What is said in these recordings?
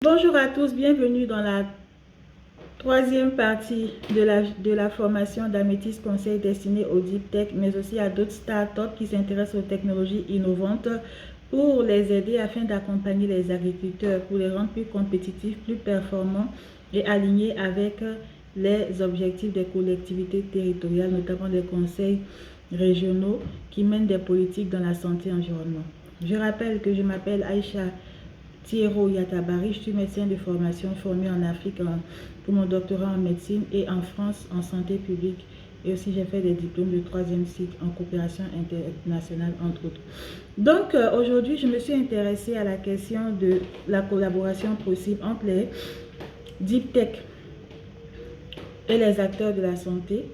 Bonjour à tous, bienvenue dans la troisième partie de la formation d'Améthyste Conseil destinée au Deep Tech, mais aussi à d'autres startups qui s'intéressent aux technologies innovantes pour les aider afin d'accompagner les agriculteurs, pour les rendre plus compétitifs, plus performants et alignés avec les objectifs des collectivités territoriales, notamment des conseils régionaux qui mènent des politiques dans la santé et l'environnement. Je rappelle que je m'appelle Aïcha Thiero Yatabari, je suis médecin de formation formé en Afrique pour mon doctorat en médecine et en France en santé publique. Et aussi j'ai fait des diplômes de troisième cycle en coopération internationale entre autres. Donc aujourd'hui je me suis intéressée à la question de la collaboration possible entre les deep tech et les acteurs de la santé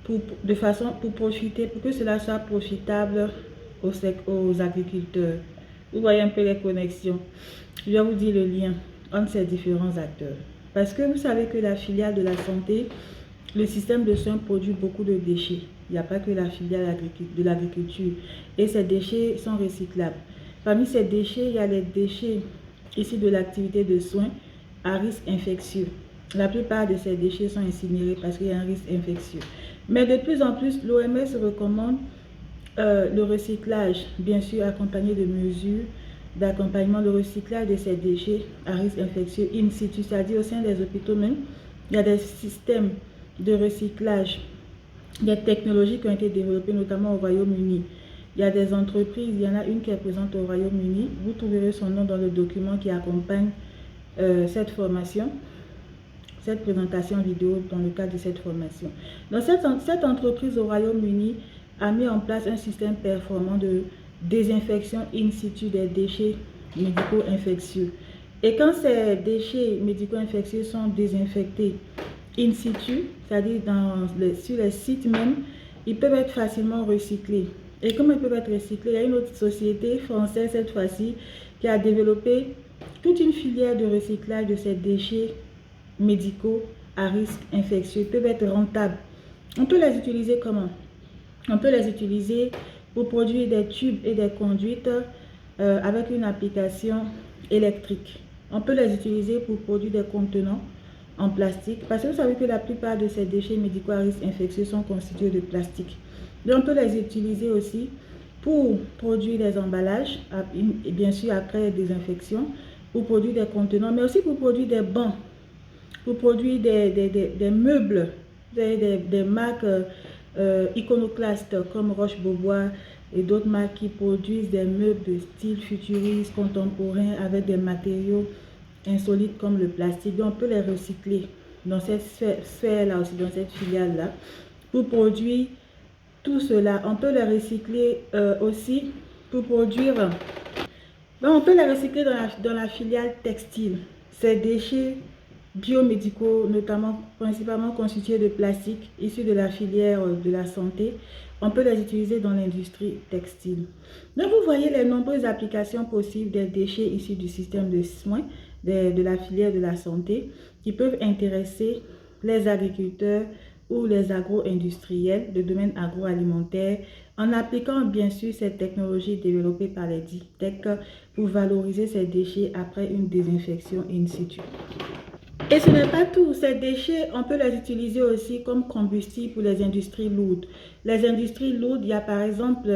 pour que cela soit profitable aux agriculteurs. Vous voyez un peu les connexions. Je vais vous dire le lien entre ces différents acteurs. Parce que vous savez que la filière de la santé, le système de soins produit beaucoup de déchets. Il n'y a pas que la filière de l'agriculture. Et ces déchets sont recyclables. Parmi ces déchets, il y a les déchets issus de l'activité de soins à risque infectieux. La plupart de ces déchets sont incinérés parce qu'il y a un risque infectieux. Mais de plus en plus, l'OMS recommande le recyclage, bien sûr accompagné de mesures d'accompagnement, le recyclage de ces déchets à risque infectieux in situ, c'est-à-dire au sein des hôpitaux même. Il y a des systèmes de recyclage, des technologies qui ont été développées notamment au Royaume-Uni. Il y a des entreprises, il y en a une qui est présente au Royaume-Uni. Vous trouverez son nom dans le document qui accompagne cette formation, cette présentation vidéo dans le cadre de cette formation. Donc cette entreprise au Royaume-Uni a mis en place un système performant de désinfection in situ des déchets médicaux infectieux. Et quand ces déchets médicaux infectieux sont désinfectés in situ, c'est-à-dire sur les sites même, ils peuvent être facilement recyclés. Et comme ils peuvent être recyclés, il y a une autre société française cette fois-ci qui a développé toute une filière de recyclage de ces déchets médicaux à risque infectieux. Ils peuvent être rentables. On peut les utiliser comment? On peut les utiliser pour produire des tubes et des conduites avec une application électrique. On peut les utiliser pour produire des contenants en plastique parce que vous savez que la plupart de ces déchets médicaux à risque infectieux sont constitués de plastique. Donc on peut les utiliser aussi pour produire des emballages, et bien sûr après désinfection, pour produire des contenants, mais aussi pour produire des bancs, pour produire des meubles, des marques iconoclastes comme Roche-Beaubois et d'autres marques qui produisent des meubles de style futuriste, contemporain, avec des matériaux insolites comme le plastique. Donc on peut les recycler dans cette sphère-là aussi, dans cette filiale-là, pour produire tout cela. On peut les recycler aussi pour produire... Donc on peut les recycler dans la filiale textile. Ces déchets biomédicaux, notamment principalement constitués de plastique, issus de la filière de la santé, on peut les utiliser dans l'industrie textile. Donc vous voyez les nombreuses applications possibles des déchets issus du système de soins, de la filière de la santé, qui peuvent intéresser les agriculteurs ou les agro-industriels de domaine agroalimentaire, en appliquant bien sûr cette technologie développée par les deep tech pour valoriser ces déchets après une désinfection in situ. Et ce n'est pas tout, ces déchets, on peut les utiliser aussi comme combustible pour les industries lourdes. Les industries lourdes, il y a par exemple,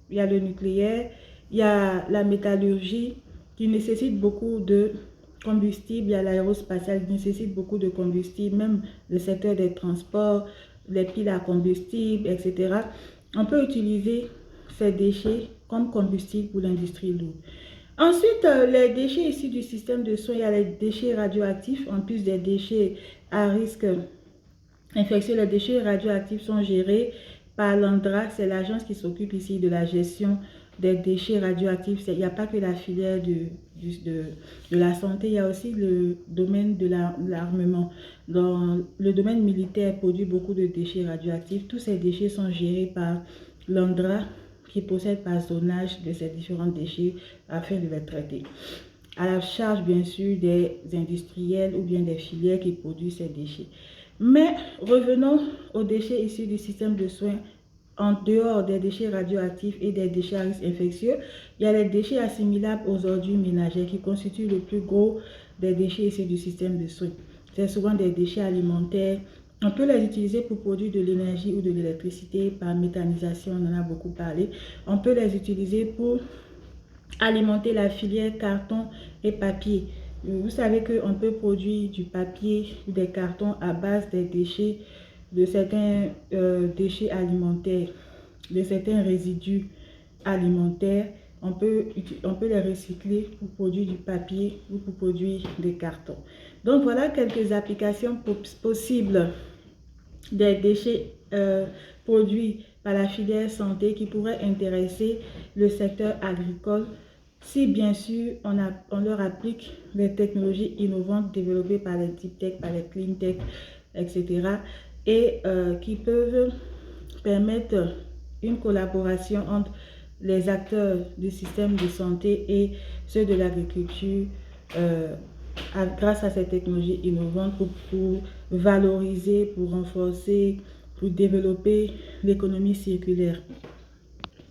il y a le nucléaire, il y a la métallurgie qui nécessite beaucoup de combustible, il y a l'aérospatial qui nécessite beaucoup de combustible, même le secteur des transports, les piles à combustible, etc. On peut utiliser ces déchets comme combustible pour l'industrie lourde. Ensuite, les déchets issus du système de soins, il y a les déchets radioactifs, en plus des déchets à risque infectieux. Les déchets radioactifs sont gérés par l'ANDRA, c'est l'agence qui s'occupe ici de la gestion des déchets radioactifs. Il n'y a pas que la filière de la santé, il y a aussi le domaine de l'armement. Dans le domaine militaire, produit beaucoup de déchets radioactifs. Tous ces déchets sont gérés par l'ANDRA, qui possède par zonage de ces différents déchets afin de les traiter. À la charge, bien sûr, des industriels ou bien des filières qui produisent ces déchets. Mais revenons aux déchets issus du système de soins. En dehors des déchets radioactifs et des déchets à risque infectieux, il y a les déchets assimilables aux ordures ménagères qui constituent le plus gros des déchets issus du système de soins. C'est souvent des déchets alimentaires. On peut les utiliser pour produire de l'énergie ou de l'électricité par méthanisation, on en a beaucoup parlé. On peut les utiliser pour alimenter la filière carton et papier. Vous savez qu'on peut produire du papier ou des cartons à base des déchets, de certains déchets alimentaires, de certains résidus alimentaires. On peut les recycler pour produire du papier ou pour produire des cartons. Donc voilà quelques applications possibles des déchets produits par la filière santé qui pourraient intéresser le secteur agricole si bien sûr on leur applique les technologies innovantes développées par les deep tech, par les clean tech, etc. et qui peuvent permettre une collaboration entre les acteurs du système de santé et ceux de l'agriculture grâce à ces technologies innovantes pour valoriser, pour renforcer, pour développer l'économie circulaire.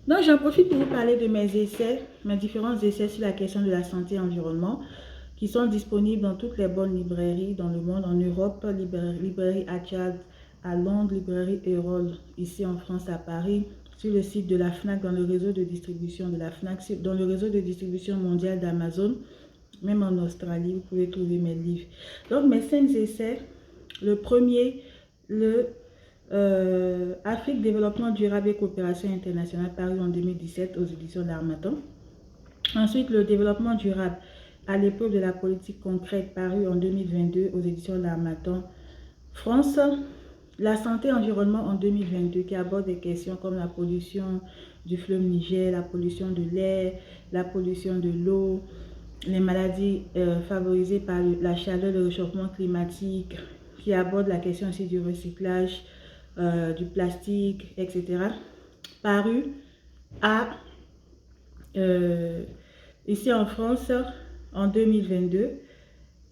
Donc, j'en profite pour vous parler de mes essais, mes différents essais sur la question de la santé et environnement qui sont disponibles dans toutes les bonnes librairies dans le monde, en Europe, librairie Achad à Londres, librairie Erol ici en France à Paris, sur le site de la FNAC, dans le réseau de distribution de la FNAC, dans le réseau de distribution mondiale d'Amazon, même en Australie, vous pouvez trouver mes livres. Donc, mes 5 essais, le premier, Afrique, développement durable et coopération internationale, paru en 2017 aux éditions d'Harmattan. Ensuite, le développement durable à l'épreuve de la politique concrète, paru en 2022 aux éditions d'Harmattan, France. La santé et environnement en 2022 qui aborde des questions comme la pollution du fleuve Niger, la pollution de l'air, la pollution de l'eau, les maladies favorisées par la chaleur, le réchauffement climatique, qui aborde la question aussi du recyclage, du plastique, etc. Paru ici en France en 2022.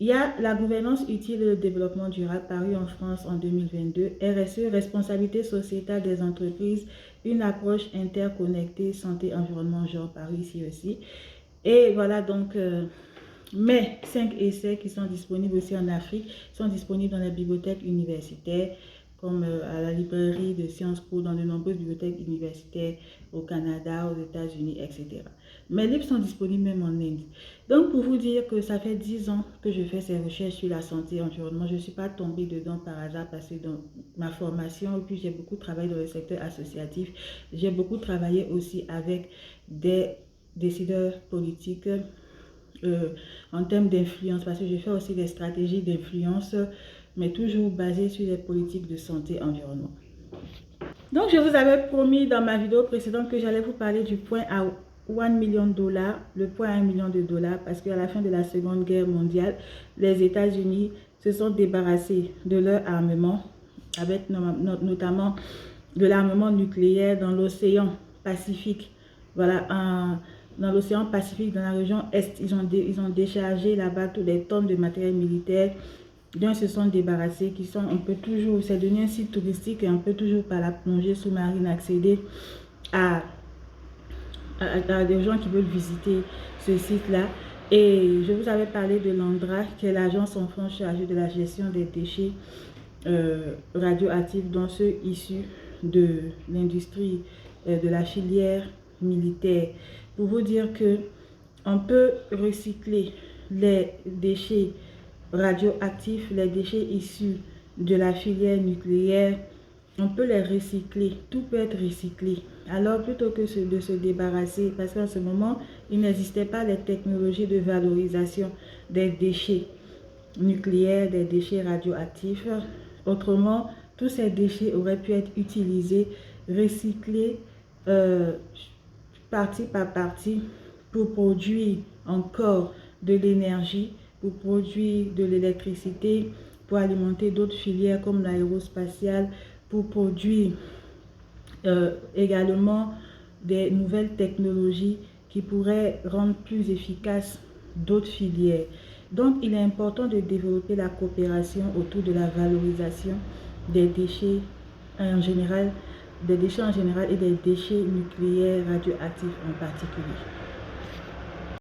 Il y a la gouvernance utile et le développement durable, paru en France en 2022. RSE, responsabilité sociétale des entreprises, une approche interconnectée, santé, environnement, genre, paru ici aussi. Et voilà donc mes 5 essais qui sont disponibles aussi en Afrique, sont disponibles dans les bibliothèques universitaires, comme à la librairie de Sciences Po, dans de nombreuses bibliothèques universitaires au Canada, aux États-Unis, etc. Mes livres sont disponibles même en Inde. Donc, pour vous dire que ça fait 10 ans que je fais ces recherches sur la santé et l'environnement, je ne suis pas tombée dedans par hasard parce que dans ma formation, et puis j'ai beaucoup travaillé dans le secteur associatif, j'ai beaucoup travaillé aussi avec des décideurs politiques en termes d'influence, parce que je fais aussi des stratégies d'influence, mais toujours basées sur les politiques de santé et environnement. Donc, je vous avais promis dans ma vidéo précédente que j'allais vous parler du point à $1 million, le point à $1 million, parce qu'à la fin de la Seconde Guerre mondiale, les États-Unis se sont débarrassés de leur armement, avec notamment de l'armement nucléaire dans l'océan Pacifique. Voilà, dans l'océan Pacifique, dans la région Est, ils ont déchargé là-bas toutes les tonnes de matériel militaire dont ils se sont débarrassés, c'est devenu un site touristique et on peut toujours par la plongée sous-marine accéder à des gens qui veulent visiter ce site-là. Et je vous avais parlé de l'ANDRA, qui est l'agence en France chargée de la gestion des déchets radioactifs, dont ceux issus de l'industrie de la filière militaire. Pour vous dire que on peut recycler les déchets radioactifs, les déchets issus de la filière nucléaire, on peut les recycler, tout peut être recyclé. Alors plutôt que de se débarrasser, parce qu'en ce moment, il n'existait pas les technologies de valorisation des déchets nucléaires, des déchets radioactifs. Autrement, tous ces déchets auraient pu être utilisés, recyclés partie par partie pour produire encore de l'énergie, pour produire de l'électricité, pour alimenter d'autres filières comme l'aérospatiale, pour produire également des nouvelles technologies qui pourraient rendre plus efficaces d'autres filières. Donc, il est important de développer la coopération autour de la valorisation des déchets en général, et des déchets nucléaires radioactifs en particulier.